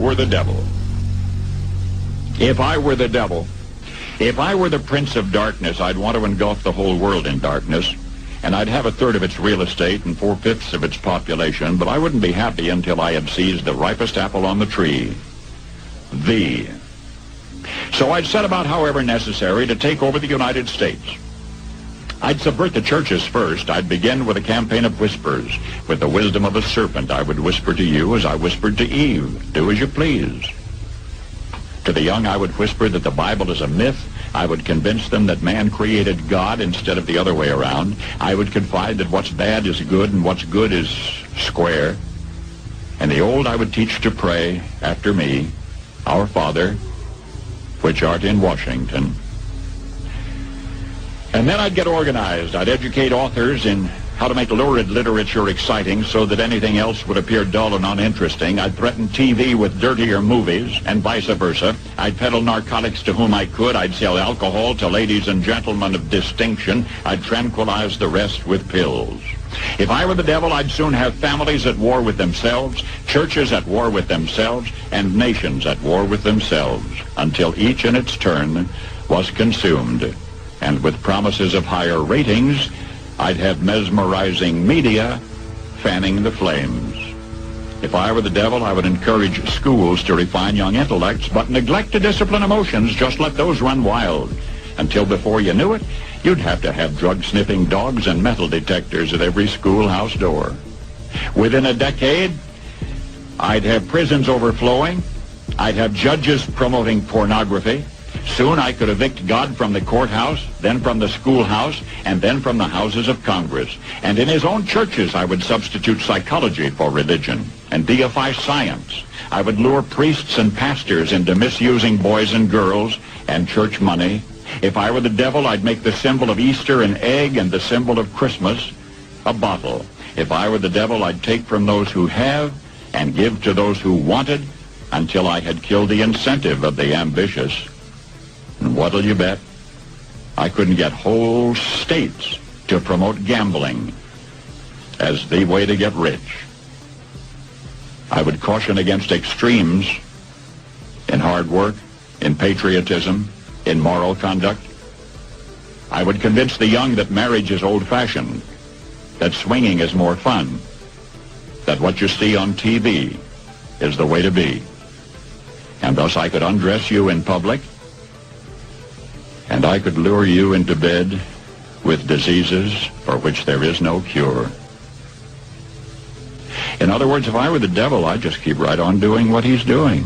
were the devil, if I were the devil, if I were the prince of darkness, I'd want to engulf the whole world in darkness, and I'd have a third of its real estate and 4/5 of its population, but I wouldn't be happy until I had seized the ripest apple on the tree, thee. So I'd set about, however necessary, to take over the United States. I'd subvert the churches first. I'd begin with a campaign of whispers. With the wisdom of a serpent, I would whisper to you as I whispered to Eve, do as you please. To the young, I would whisper that the Bible is a myth. I would convince them that man created God instead of the other way around. I would confide that what's bad is good and what's good is square. And the old I would teach to pray after me, Our Father, which art in Washington. And then I'd get organized. I'd educate authors in how to make lurid literature exciting so that anything else would appear dull and uninteresting. I'd threaten TV with dirtier movies and vice versa. I'd peddle narcotics to whom I could. I'd sell alcohol to ladies and gentlemen of distinction. I'd tranquilize the rest with pills. If I were the devil, I'd soon have families at war with themselves, churches at war with themselves, and nations at war with themselves, until each in its turn was consumed. And with promises of higher ratings, I'd have mesmerizing media fanning the flames. If I were the devil, I would encourage schools to refine young intellects, but neglect to discipline emotions. Just let those run wild. Until before you knew it, you'd have to have drug-sniffing dogs and metal detectors at every schoolhouse door. Within a decade, I'd have prisons overflowing. I'd have judges promoting pornography. Soon I could evict God from the courthouse, then from the schoolhouse, and then from the houses of Congress. And in his own churches, I would substitute psychology for religion and deify science. I would lure priests and pastors into misusing boys and girls and church money. If I were the devil, I'd make the symbol of Easter an egg and the symbol of Christmas a bottle. If I were the devil, I'd take from those who have and give to those who wanted until I had killed the incentive of the ambitious. And what'll you bet? I couldn't get whole states to promote gambling as the way to get rich. I would caution against extremes in hard work, in patriotism, in moral conduct. I would convince the young that marriage is old-fashioned, that swinging is more fun, that what you see on TV is the way to be. And thus I could undress you in public, and I could lure you into bed with diseases for which there is no cure. In other words, if I were the devil, I'd just keep right on doing what he's doing.